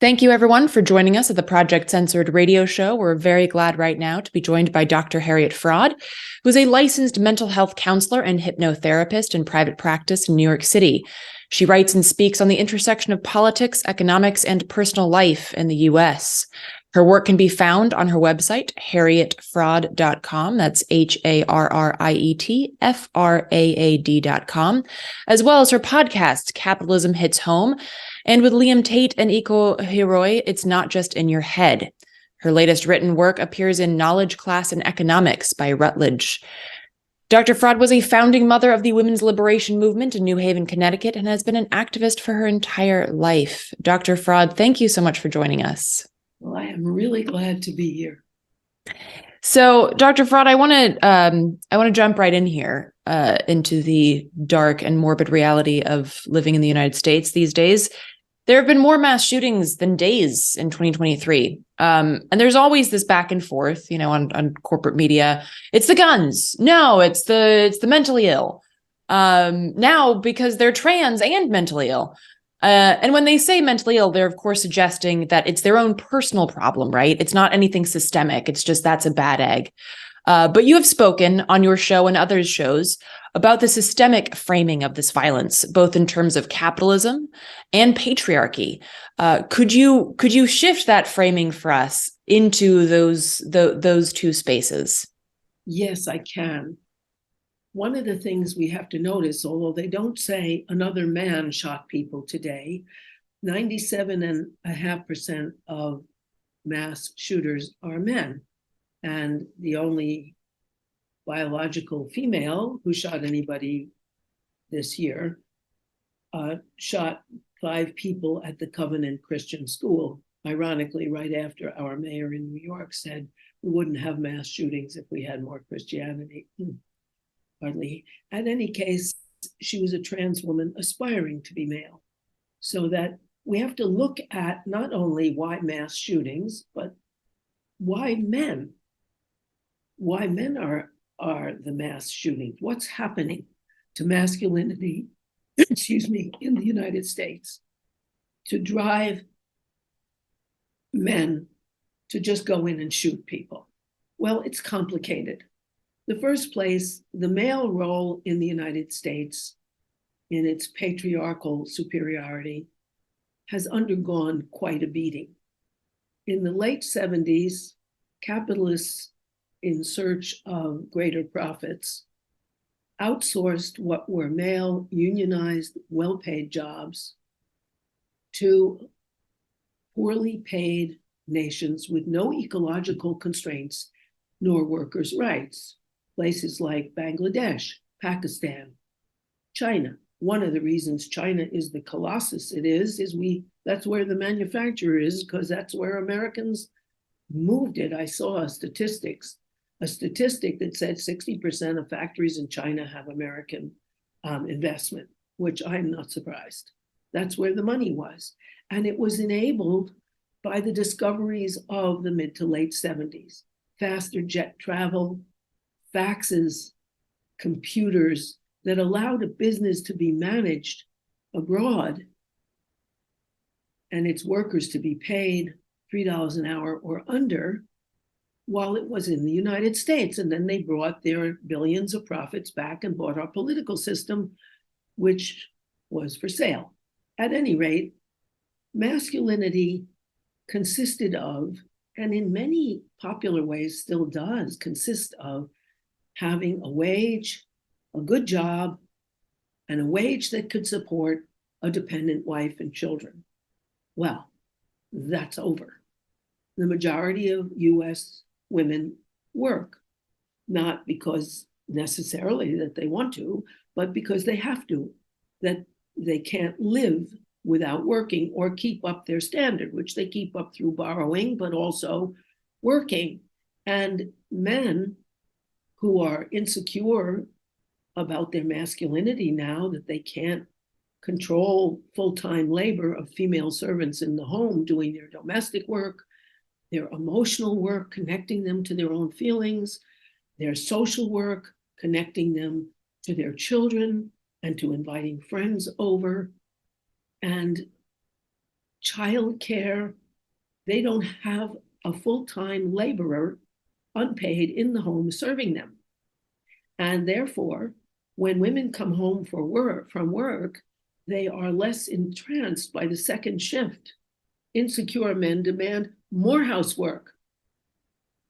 Thank you, everyone, for joining us at the Project Censored radio show. We're very glad right now to be joined by Dr. Harriet Fraad, who is a licensed mental health counselor and hypnotherapist in private practice in New York City. She writes and speaks on the intersection of politics, economics, and personal life in the U.S. Her work can be found on her website, harrietfraad.com. That's HARRIETFRAAD.com, as well as her podcast, Capitalism Hits Home. And with Liam Tate and Eco Heroi, It's Not Just in Your Head. Her latest written work appears in Knowledge, Class, and Economics by Routledge. Dr. Fraad was a founding mother of the women's liberation movement in New Haven, Connecticut, and has been an activist for her entire life. Dr. Fraad, thank you so much for joining us. Well, I am really glad to be here. So, Dr. Fraad, I want to jump right in here into the dark and morbid reality of living in the United States these days. There have been more mass shootings than days in 2023. And there's always this back and forth, on corporate media. It's the guns. No, it's the mentally ill. Now, because they're trans and mentally ill. And when they say mentally ill, they're, of course, suggesting that it's their own personal problem, right? It's not anything systemic. It's just that's a bad egg. But you have spoken on your show and others' shows about the systemic framing of this violence, both in terms of capitalism and patriarchy. Could you shift that framing for us into those two spaces? Yes, I can. One of the things we have to notice, although they don't say another man shot people today, 97.5% of mass shooters are men. And the only biological female who shot anybody this year shot 5 people at the Covenant Christian School. Ironically, right after our mayor in New York said we wouldn't have mass shootings if we had more Christianity. Hardly. In any case, she was a trans woman aspiring to be male. So that we have to look at not only why mass shootings, but why men. Why men are the mass shootings. What's happening to masculinity, in the United States to drive men to just go in and shoot people? Well, it's complicated. The first place, the male role in the United States, in its patriarchal superiority, has undergone quite a beating. In the late 70s, capitalists, in search of greater profits, outsourced what were male, unionized, well-paid jobs to poorly paid nations with no ecological constraints nor workers' rights. Places like Bangladesh, Pakistan, China. One of the reasons China is the colossus it is that's where the manufacturer is, because that's where Americans moved it. I saw a statistic that said 60% of factories in China have American investment, which I'm not surprised. That's where the money was. And it was enabled by the discoveries of the mid to late 70s. Faster jet travel, faxes, computers that allowed a business to be managed abroad and its workers to be paid $3 an hour or under while it was in the United States. And then they brought their billions of profits back and bought our political system, which was for sale. At any rate, masculinity consisted of, and in many popular ways still does, consist of having a wage, a good job, and a wage that could support a dependent wife and children. Well, that's over. The majority of US women work, not because necessarily that they want to, but because they have to, that they can't live without working or keep up their standard, which they keep up through borrowing, but also working. And men who are insecure about their masculinity now that they can't control full-time labor of female servants in the home doing their domestic work, their emotional work, connecting them to their own feelings, their social work, connecting them to their children and to inviting friends over, and childcare. They don't have a full-time laborer unpaid in the home serving them. And therefore, when women come home from work, they are less entranced by the second shift. Insecure men demand more housework,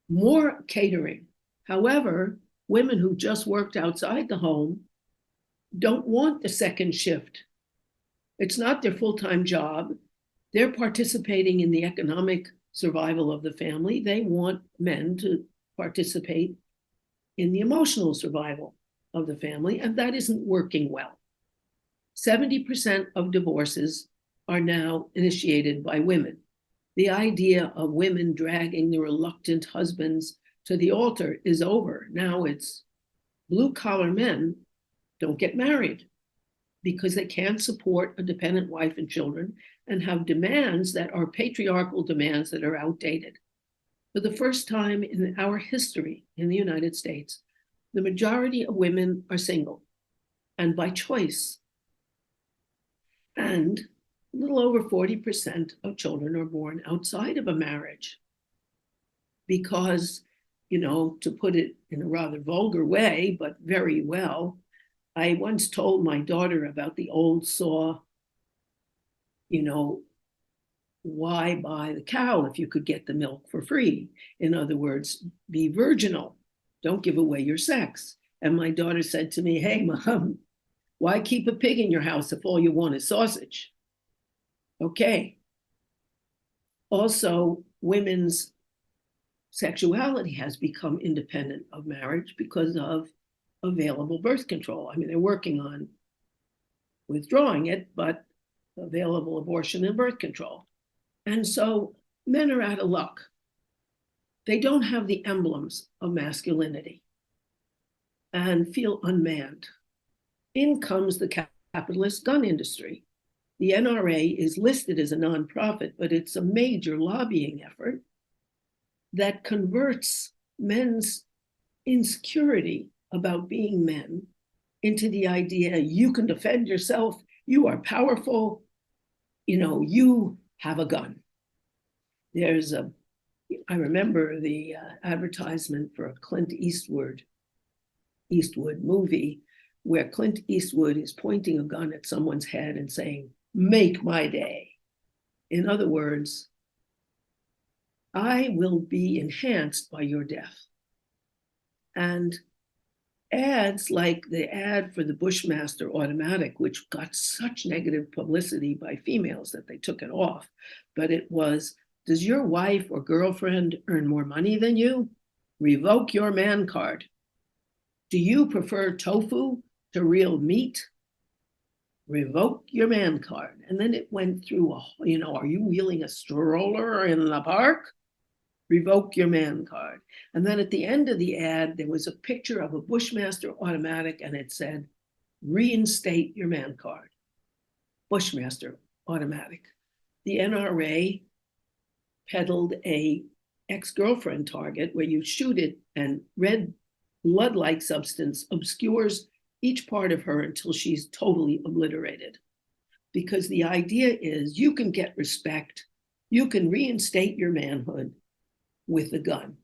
more catering. However, women who just worked outside the home don't want the second shift. It's not their full-time job. They're participating in the economic survival of the family. They want men to participate in the emotional survival of the family, and that isn't working well. 70% of divorces are now initiated by women. The idea of women dragging the reluctant husbands to the altar is over. Now it's blue-collar men don't get married because they can't support a dependent wife and children and have demands that are patriarchal demands that are outdated. For the first time in our history in the United States, the majority of women are single and by choice. And a little over 40% of children are born outside of a marriage. Because, to put it in a rather vulgar way, but very well, I once told my daughter about the old saw, why buy the cow if you could get the milk for free? In other words, be virginal. Don't give away your sex. And my daughter said to me, hey, Mom, why keep a pig in your house if all you want is sausage? Okay. Also, women's sexuality has become independent of marriage because of available birth control. I mean, they're working on withdrawing it, but available abortion and birth control. And so men are out of luck. They don't have the emblems of masculinity and feel unmanned. In comes the capitalist gun industry. The NRA is listed as a nonprofit, but it's a major lobbying effort that converts men's insecurity about being men into the idea you can defend yourself, you are powerful, you have a gun. I remember the advertisement for a Clint Eastwood movie where Clint Eastwood is pointing a gun at someone's head and saying, make my day. In other words, I will be enhanced by your death. And ads like the ad for the Bushmaster automatic, which got such negative publicity by females that they took it off, but it was, does your wife or girlfriend earn more money than you? Revoke your man card. Do you prefer tofu to real meat? Revoke your man card. And then it went through, are you wheeling a stroller in the park? Revoke your man card. And then at the end of the ad, there was a picture of a Bushmaster automatic and it said, reinstate your man card. Bushmaster automatic. The NRA peddled a ex-girlfriend target where you shoot it and red blood-like substance obscures each part of her until she's totally obliterated. Because the idea is you can get respect, you can reinstate your manhood with a gun.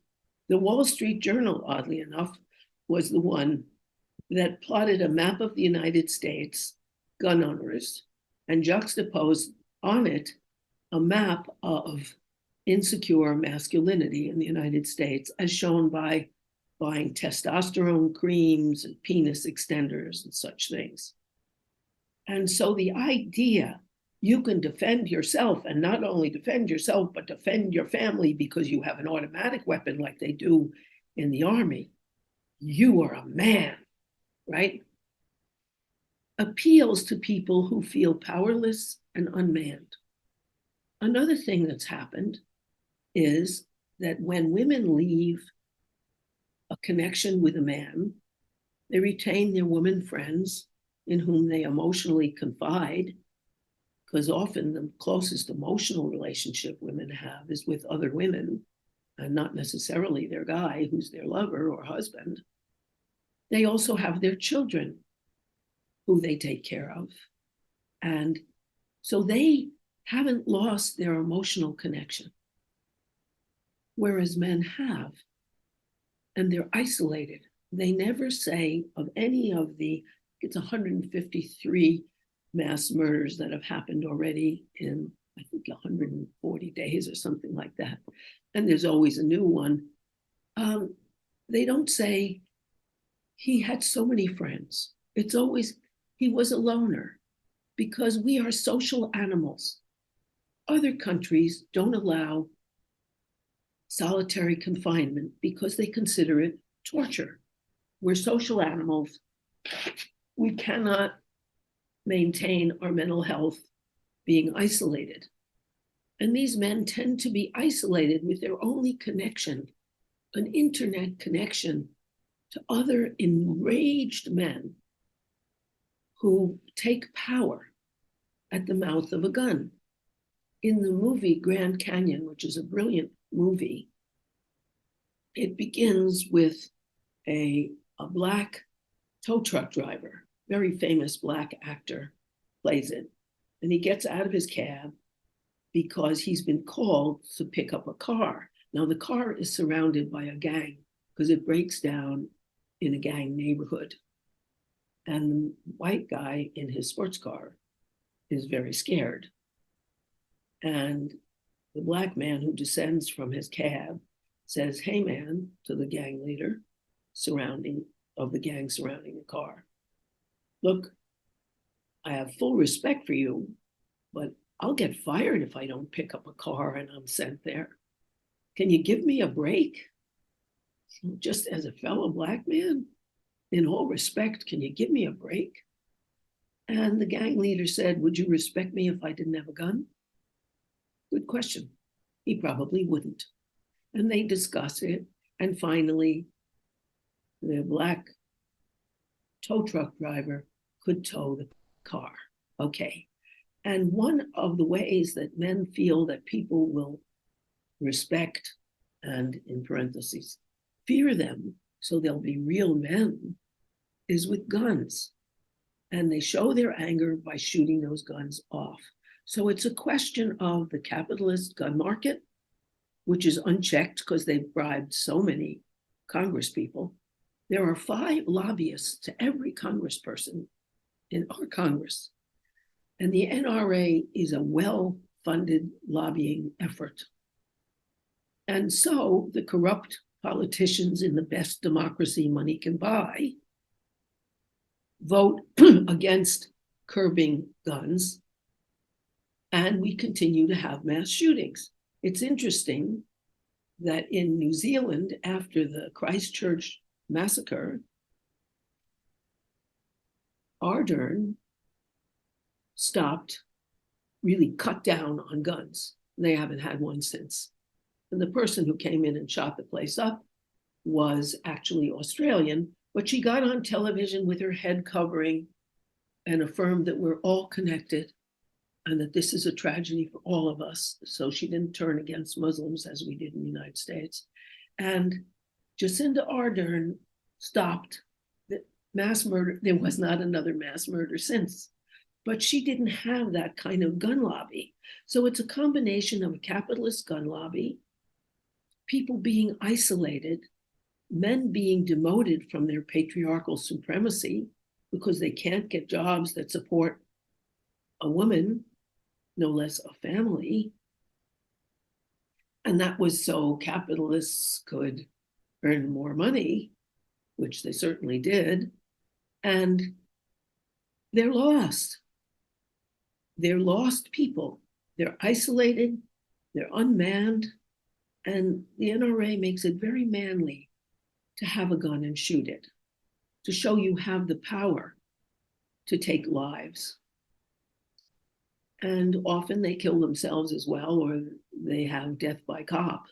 The Wall Street Journal, oddly enough, was the one that plotted a map of the United States gun owners and juxtaposed on it a map of insecure masculinity in the United States as shown by buying testosterone creams and penis extenders and such things. And so the idea you can defend yourself, and not only defend yourself, but defend your family because you have an automatic weapon like they do in the army. You are a man, right? Appeals to people who feel powerless and unmanned. Another thing that's happened is that when women leave a connection with a man, they retain their woman friends in whom they emotionally confide, because often the closest emotional relationship women have is with other women and not necessarily their guy who's their lover or husband. They also have their children who they take care of. And so they haven't lost their emotional connection, whereas men have, and they're isolated. They never say of any of it's 153 mass murders that have happened already in, I think, 140 days or something like that. And there's always a new one. They don't say he had so many friends. It's always he was a loner, because we are social animals. Other countries don't allow solitary confinement because they consider it torture. We're social animals. We cannot maintain our mental health being isolated. And these men tend to be isolated with their only connection, an internet connection to other enraged men who take power at the mouth of a gun. In the movie Grand Canyon, which is a brilliant movie, it begins with a black tow truck driver, very famous black actor, plays it. And he gets out of his cab because he's been called to pick up a car. Now, the car is surrounded by a gang because it breaks down in a gang neighborhood. And the white guy in his sports car is very scared. And the black man who descends from his cab says, "Hey, man," to the gang leader of the gang surrounding the car. "Look, I have full respect for you, but I'll get fired if I don't pick up a car and I'm sent there. Can you give me a break? Just as a fellow black man, in all respect, can you give me a break?" And the gang leader said, "Would you respect me if I didn't have a gun?" Good question. He probably wouldn't. And they discuss it. And finally, the black tow truck driver could tow the car. Okay. And one of the ways that men feel that people will respect and, in parentheses, fear them so they'll be real men is with guns. And they show their anger by shooting those guns off. So it's a question of the capitalist gun market, which is unchecked because they've bribed so many congresspeople. There are 5 lobbyists to every congressperson in our Congress. And the NRA is a well-funded lobbying effort. And so the corrupt politicians in the best democracy money can buy vote against curbing guns, and we continue to have mass shootings. It's interesting that in New Zealand, after the Christchurch massacre, Ardern really cut down on guns. They haven't had one since. And the person who came in and shot the place up was actually Australian, but she got on television with her head covering and affirmed that we're all connected and that this is a tragedy for all of us. So she didn't turn against Muslims as we did in the United States. And Jacinda Ardern stopped the mass murder. There was not another mass murder since, but she didn't have that kind of gun lobby. So it's a combination of a capitalist gun lobby, people being isolated, men being demoted from their patriarchal supremacy because they can't get jobs that support a woman, no less a family. And that was so capitalists could earn more money, which they certainly did. And they're lost. They're lost people. They're isolated. They're unmanned. And the NRA makes it very manly to have a gun and shoot it, to show you have the power to take lives. And often they kill themselves as well, or they have death by cop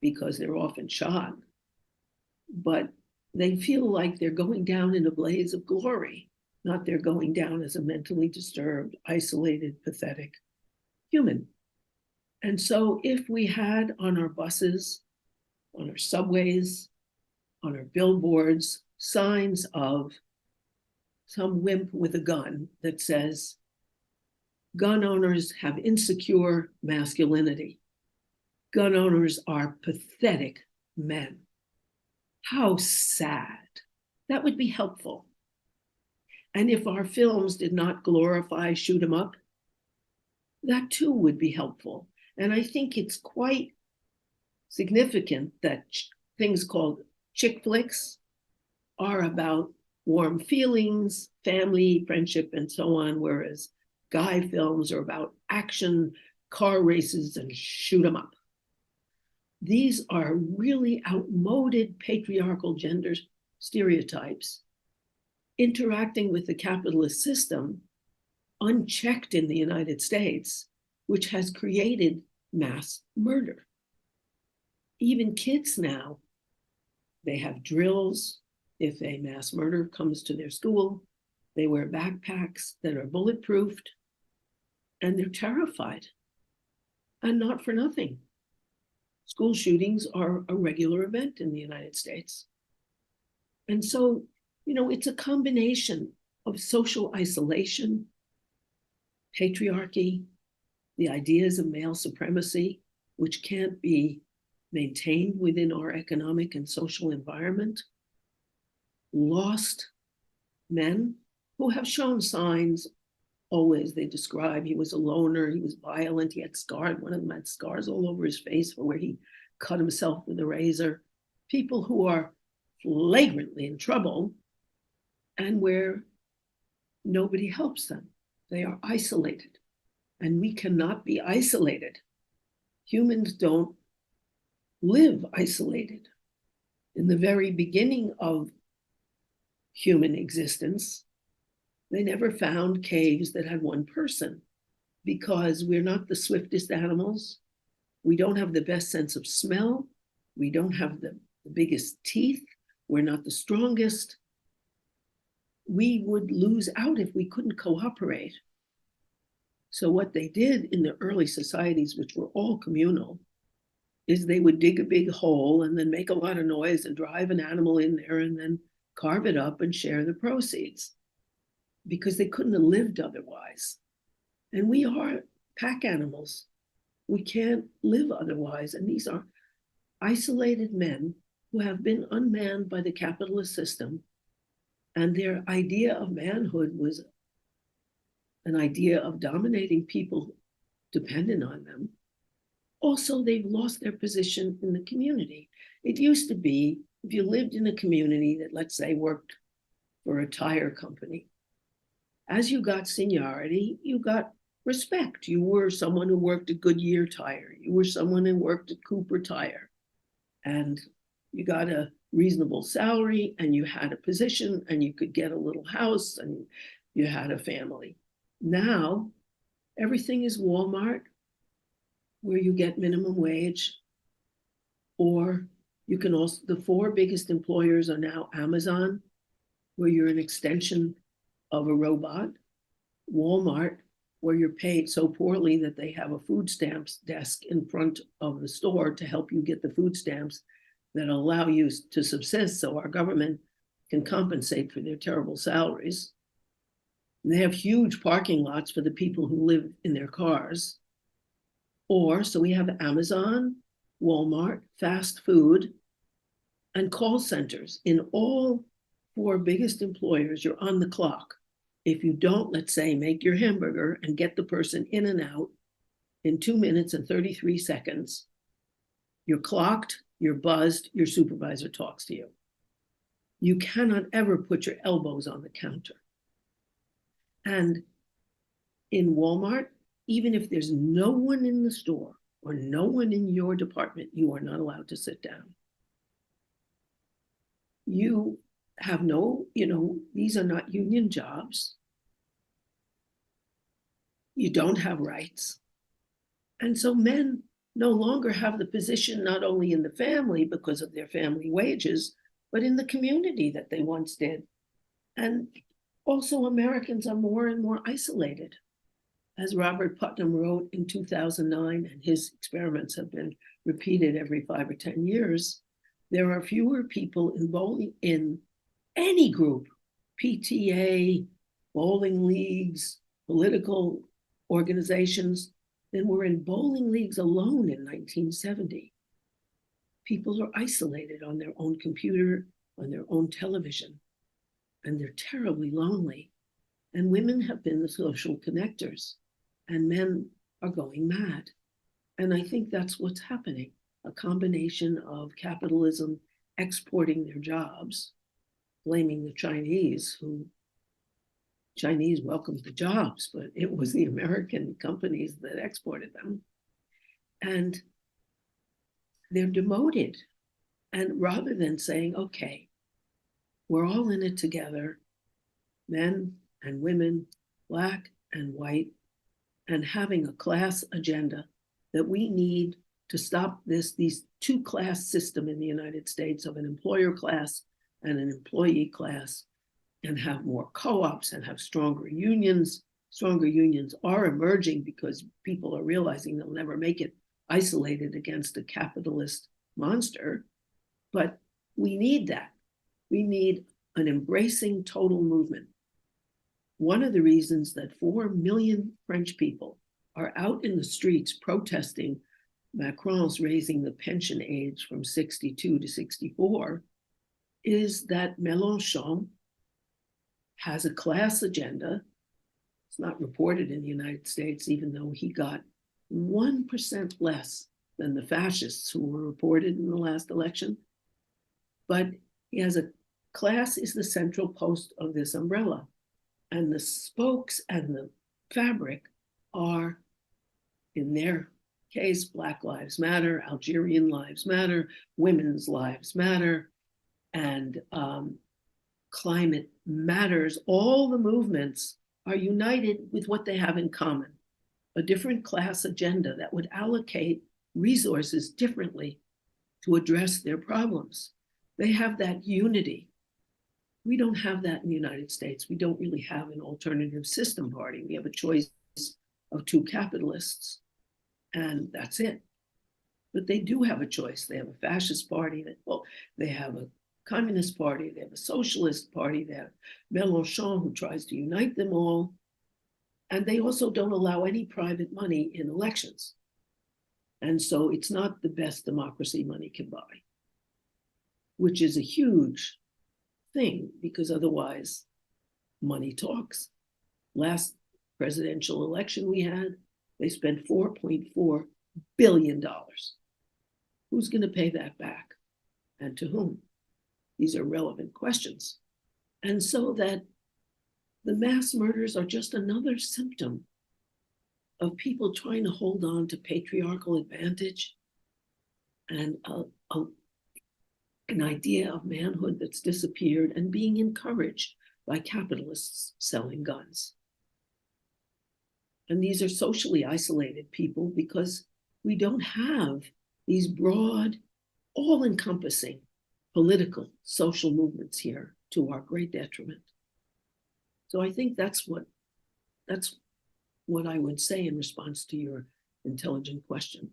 because they're often shot. But they feel like they're going down in a blaze of glory, not they're going down as a mentally disturbed, isolated, pathetic human. And so if we had on our buses, on our subways, on our billboards, signs of some wimp with a gun that says, Gun owners have insecure masculinity. Gun owners are pathetic men. How sad. That would be helpful. And if our films did not glorify shoot 'em up, that too would be helpful. And I think it's quite significant that things called chick flicks are about warm feelings, family, friendship, and so on, whereas guy films are about action, car races, and shoot 'em up. These are really outmoded patriarchal gender stereotypes interacting with the capitalist system unchecked in the United States, which has created mass murder. Even kids now, they have drills. If a mass murder comes to their school, they wear backpacks that are bulletproofed, and they're terrified. And not for nothing. School shootings are a regular event in the United States. And so, it's a combination of social isolation, patriarchy, the ideas of male supremacy, which can't be maintained within our economic and social environment, lost men who have shown signs. Always they describe he was a loner, he was violent, he had scars. One of them had scars all over his face for where he cut himself with a razor. People who are flagrantly in trouble and where nobody helps them. They are isolated. And we cannot be isolated. Humans don't live isolated. In the very beginning of human existence, they never found caves that had one person because we're not the swiftest animals. We don't have the best sense of smell. We don't have the biggest teeth. We're not the strongest. We would lose out if we couldn't cooperate. So what they did in the early societies, which were all communal, is they would dig a big hole and then make a lot of noise and drive an animal in there and then carve it up and share the proceeds, because they couldn't have lived otherwise. And we are pack animals. We can't live otherwise. And these are isolated men who have been unmanned by the capitalist system. And their idea of manhood was an idea of dominating people dependent on them. Also, they've lost their position in the community. It used to be, if you lived in a community that, let's say, worked for a tire company, as you got seniority, you got respect. You were someone who worked at Goodyear Tire. You were someone who worked at Cooper Tire. And you got a reasonable salary and you had a position and you could get a little house and you had a family. Now, everything is Walmart, where you get minimum wage, or you can also, the four biggest employers are now Amazon, where you're an extension of a robot, Walmart, where you're paid so poorly that they have a food stamps desk in front of the store to help you get the food stamps that allow you to subsist so our government can compensate for their terrible salaries. And they have huge parking lots for the people who live in their cars. Or, so we have Amazon, Walmart, fast food, and call centers. In all four biggest employers, you're on the clock. If you don't, let's say, make your hamburger and get the person in and out in 2 minutes and 33 seconds, you're clocked, you're buzzed, your supervisor talks to you. You cannot ever put your elbows on the counter. And in Walmart, even if there's no one in the store or no one in your department, you are not allowed to sit down. You have no, these are not union jobs. You don't have rights. And so men no longer have the position not only in the family because of their family wages, but in the community that they once did. And also Americans are more and more isolated. As Robert Putnam wrote in 2009, and his experiments have been repeated every 5 or 10 years, there are fewer people in any group, PTA, bowling leagues, political organizations than were in bowling leagues alone in 1970. People are isolated on their own computer, on their own television, and they're terribly lonely. And women have been the social connectors, and men are going mad. And I think that's what's happening, a combination of capitalism exporting their jobs, blaming the Chinese, who Chinese welcomed the jobs, but it was the American companies that exported them. And they're demoted. And rather than saying, okay, we're all in it together, men and women, Black and white, and having a class agenda that we need to stop these two-class system in the United States of an employer class and an employee class, and have more co-ops and have stronger unions. Stronger unions are emerging because people are realizing they'll never make it isolated against a capitalist monster. But we need that. We need an embracing total movement. One of the reasons that 4 million French people are out in the streets protesting Macron's raising the pension age from 62 to 64 is that Mélenchon has a class agenda. It's not reported in the United States, even though he got 1% less than the fascists who were reported in the last election. But he has a class is the central post of this umbrella. And the spokes and the fabric are, in their case, Black Lives Matter, Algerian Lives Matter, Women's Lives Matter, and Climate Matters. All the movements are united with what they have in common, a different class agenda that would allocate resources differently to address their problems. They have that unity. We don't have that in the United States. We don't really have an alternative system party. We have a choice of two capitalists, and that's it. But they do have a choice. They have a fascist party. They have a communist party. They have a socialist party. They have Mélenchon, who tries to unite them all. And they also don't allow any private money in elections. And so it's not the best democracy money can buy, which is a huge thing, because otherwise money talks. Last presidential election we had, they spent $4.4 billion. Who's going to pay that back, and to whom? These are relevant questions. And so that the mass murders are just another symptom of people trying to hold on to patriarchal advantage and an idea of manhood that's disappeared and being encouraged by capitalists selling guns. And these are socially isolated people because we don't have these broad, all-encompassing political, social movements here, to our great detriment. So I think that's what I would say in response to your intelligent question.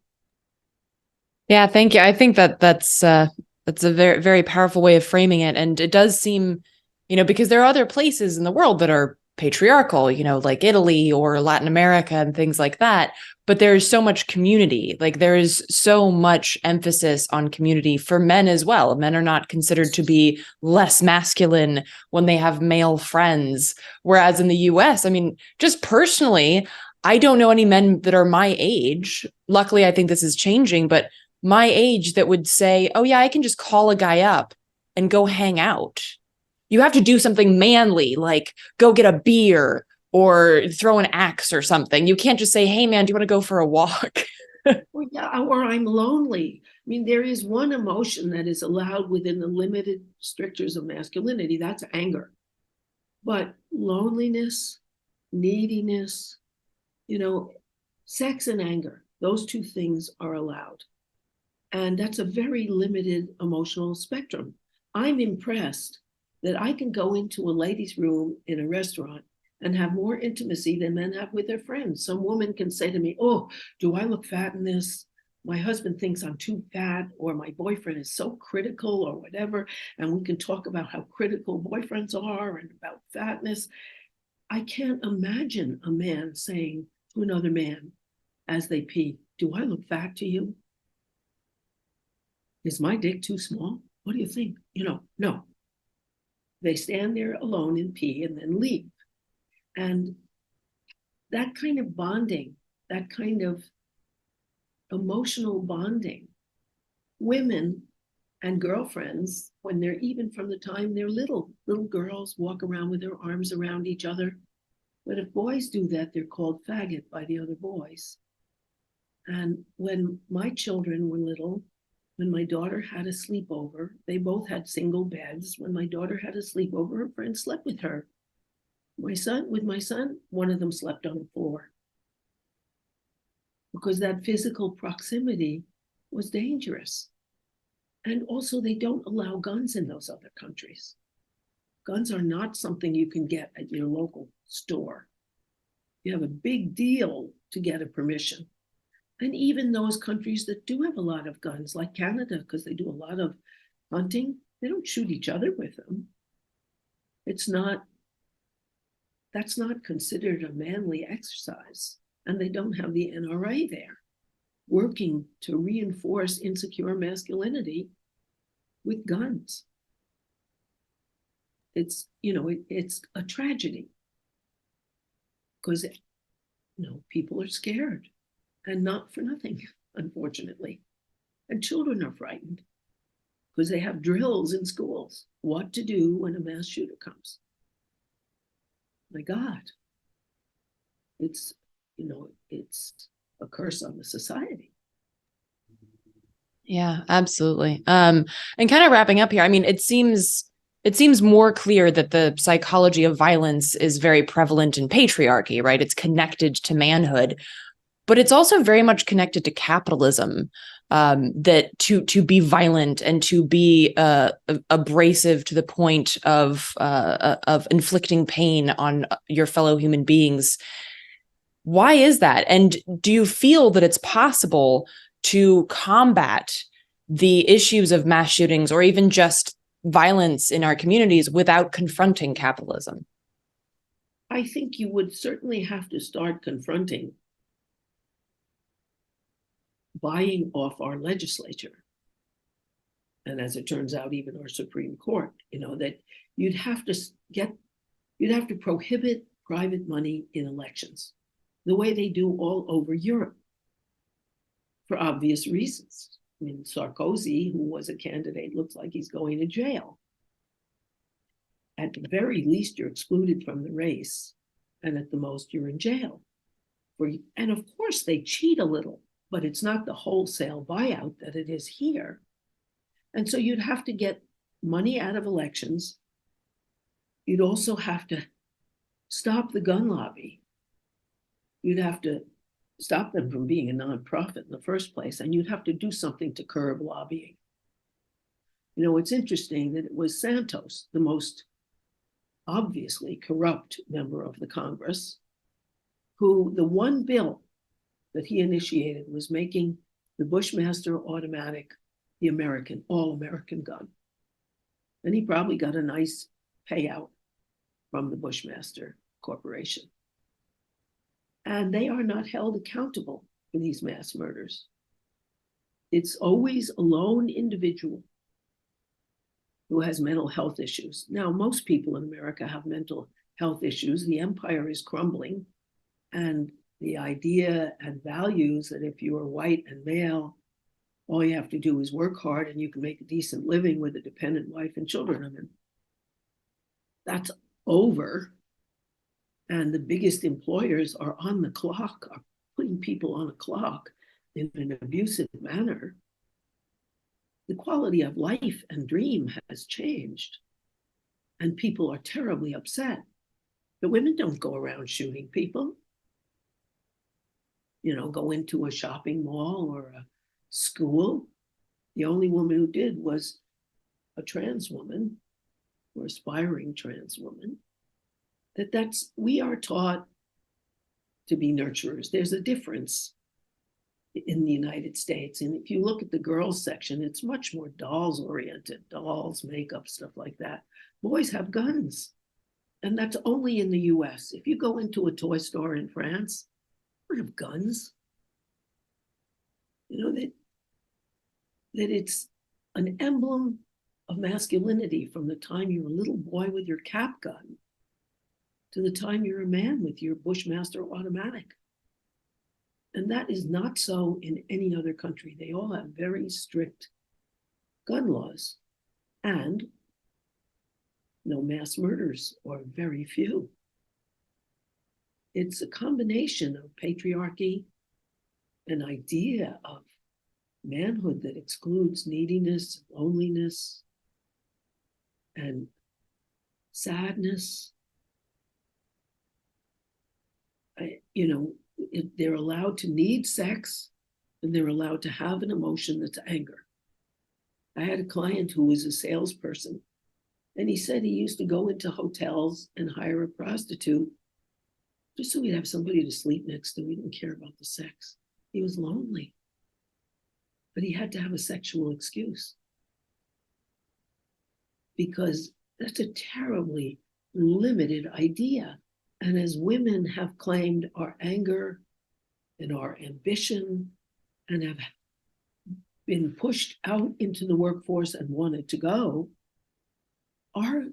Yeah, thank you. I think that's a very, very powerful way of framing it. And it does seem, because there are other places in the world that are patriarchal, like Italy or Latin America and things like that. But there's so much community, like there is so much emphasis on community for men as well. Men are not considered to be less masculine when they have male friends. Whereas in the US, just personally, I don't know any men that are my age. Luckily, I think this is changing, but my age that would say, oh yeah, I can just call a guy up and go hang out. You have to do something manly, like go get a beer or throw an axe or something. You can't just say, hey man, do you want to go for a walk? Or I'm lonely. There is one emotion that is allowed within the limited strictures of masculinity. That's anger. But loneliness, neediness, sex and anger, those two things are allowed. And that's a very limited emotional spectrum. I'm impressed that I can go into a ladies' room in a restaurant and have more intimacy than men have with their friends. Some woman can say to me, oh, do I look fat in this? My husband thinks I'm too fat, or my boyfriend is so critical, or whatever. And we can talk about how critical boyfriends are and about fatness. I can't imagine a man saying to another man as they pee, do I look fat to you? Is my dick too small? What do you think? No. They stand there alone and pee and then leave. And that kind of bonding, that kind of emotional bonding, women and girlfriends, when they're even from the time they're little girls walk around with their arms around each other. But if boys do that, they're called faggot by the other boys. And when my children were little, when my daughter had a sleepover, they both had single beds. When my daughter had a sleepover, her friend slept with her. With my son, one of them slept on the floor. Because that physical proximity was dangerous. And also, they don't allow guns in those other countries. Guns are not something you can get at your local store. You have a big deal to get a permission. And even those countries that do have a lot of guns, like Canada, because they do a lot of hunting, they don't shoot each other with them. That's not considered a manly exercise. And they don't have the NRA there working to reinforce insecure masculinity with guns. It's a tragedy because people are scared, and not for nothing, unfortunately. And children are frightened because they have drills in schools, what to do when a mass shooter comes. My God, it's a curse on the society. Yeah, absolutely. And kind of wrapping up here, I mean, it seems more clear that the psychology of violence is very prevalent in patriarchy, right? It's connected to manhood, but it's also very much connected to capitalism. That to be violent and to be abrasive to the point of inflicting pain on your fellow human beings. Why is that? And do you feel that it's possible to combat the issues of mass shootings or even just violence in our communities without confronting capitalism? I think you would certainly have to start confronting buying off our legislature. And as it turns out, even our Supreme Court, that you'd have to prohibit private money in elections, the way they do all over Europe, for obvious reasons. I mean, Sarkozy, who was a candidate, looks like he's going to jail. At the very least, you're excluded from the race, and at the most, you're in jail. And of course, they cheat a little, but it's not the wholesale buyout that it is here. And so you'd have to get money out of elections. You'd also have to stop the gun lobby. You'd have to stop them from being a nonprofit in the first place, and you'd have to do something to curb lobbying. It's interesting that it was Santos, the most obviously corrupt member of the Congress, who the one bill that he initiated was making the Bushmaster automatic the all-American gun. And he probably got a nice payout from the Bushmaster Corporation. And they are not held accountable for these mass murders. It's always a lone individual who has mental health issues. Now, most people in America have mental health issues. The empire is crumbling. And the idea and values that if you are white and male, all you have to do is work hard and you can make a decent living with a dependent wife and children. I mean, that's over. And the biggest employers are on the clock, are putting people on a clock in an abusive manner. The quality of life and dream has changed. And people are terribly upset. The women don't go around shooting people. Go into a shopping mall or a school. The only woman who did was a trans woman or aspiring trans woman. We are taught to be nurturers. There's a difference in the United States. And if you look at the girls section, it's much more dolls oriented, dolls, makeup, stuff like that. Boys have guns. And that's only in the US. If you go into a toy store in France, don't have guns. You know, that it's an emblem of masculinity from the time you're a little boy with your cap gun to the time you're a man with your Bushmaster automatic. And that is not so in any other country. They all have very strict gun laws and no mass murders, or very few. It's a combination of patriarchy, an idea of manhood that excludes neediness, loneliness, and sadness. They're allowed to need sex, and they're allowed to have an emotion that's anger. I had a client who was a salesperson, and he said he used to go into hotels and hire a prostitute just so he'd have somebody to sleep next to. He didn't care about the sex. He was lonely, but he had to have a sexual excuse, because that's a terribly limited idea. And as women have claimed our anger and our ambition and have been pushed out into the workforce and wanted to go, our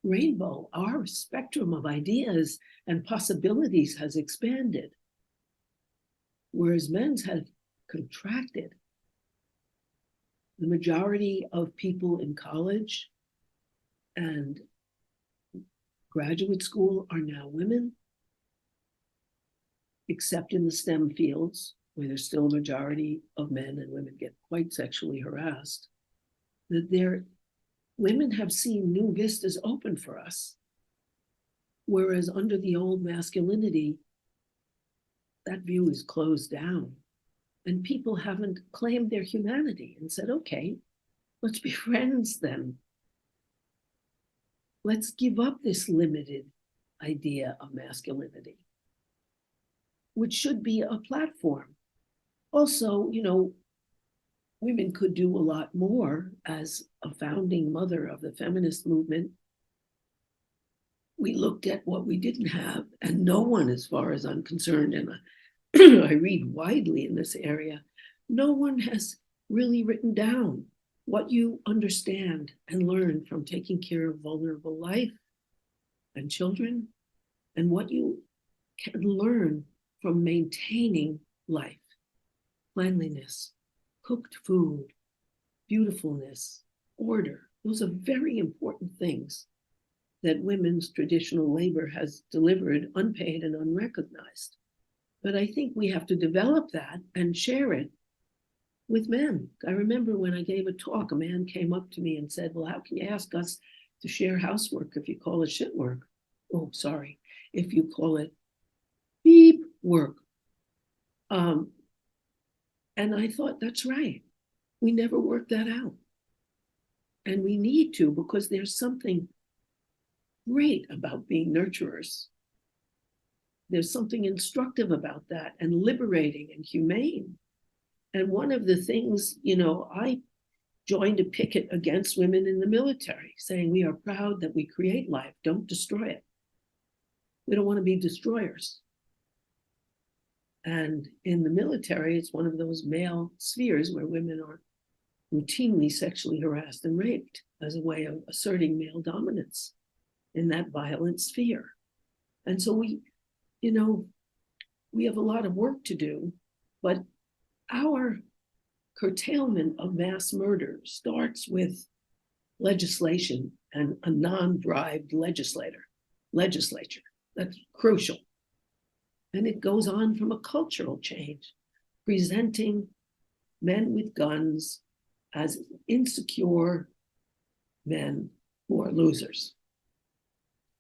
rainbow, our spectrum of ideas and possibilities has expanded, whereas men's have contracted. The majority of people in college and graduate school are now women, except in the STEM fields, where there's still a majority of men, and women get quite sexually harassed. That women have seen new vistas open for us, whereas under the old masculinity, that view is closed down, and people haven't claimed their humanity and said, okay, let's be friends then. Let's give up this limited idea of masculinity, which should be a platform. Also, women could do a lot more. As a founding mother of the feminist movement, we looked at what we didn't have, and no one, as far as I'm concerned, and I read widely in this area, no one has really written down what you understand and learn from taking care of vulnerable life and children, and what you can learn from maintaining life, cleanliness, cooked food, beautifulness, order. Those are very important things that women's traditional labor has delivered unpaid and unrecognized. But I think we have to develop that and share it with men. I remember when I gave a talk, a man came up to me and said, well, how can you ask us to share housework if you call it shit work? Oh, sorry, if you call it beep work. And I thought, that's right. We never worked that out. And we need to, because there's something great about being nurturers. There's something instructive about that, and liberating and humane. And one of the things, I joined a picket against women in the military, saying we are proud that we create life, don't destroy it. We don't want to be destroyers. And in the military, it's one of those male spheres where women are routinely sexually harassed and raped as a way of asserting male dominance in that violent sphere. And so we have a lot of work to do, but our curtailment of mass murder starts with legislation and a non-bribed legislature. That's crucial. And it goes on from a cultural change, presenting men with guns as insecure men who are losers.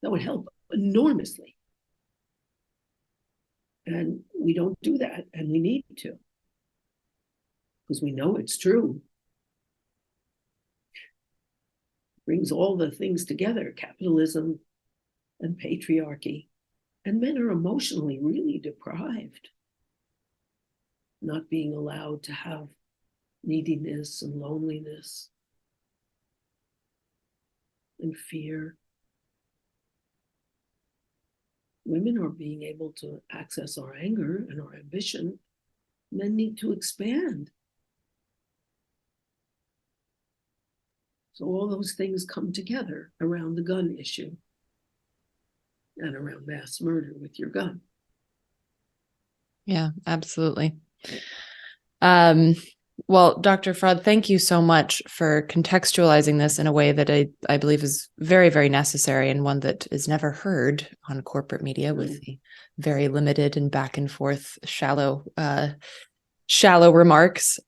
That would help enormously. And we don't do that, and we need to, because we know it's true. It brings all the things together, capitalism and patriarchy. And men are emotionally really deprived, not being allowed to have neediness and loneliness and fear. women are being able to access our anger and our ambition, men need to expand. So all those things come together around the gun issue and around mass murder with your gun. Yeah, absolutely. Well, Dr. Fraad, thank you so much for contextualizing this in a way that I believe is very, very necessary, and one that is never heard on corporate media with the very limited and back and forth shallow remarks.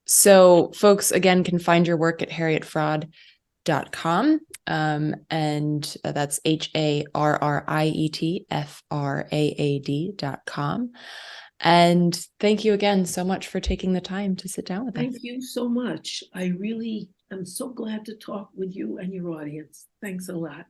So folks, again, can find your work at harrietfraad.com. And that's HARRIETFRAAD.com. And thank you again so much for taking the time to sit down with us. Thank you so much. I really am so glad to talk with you and your audience. Thanks a lot.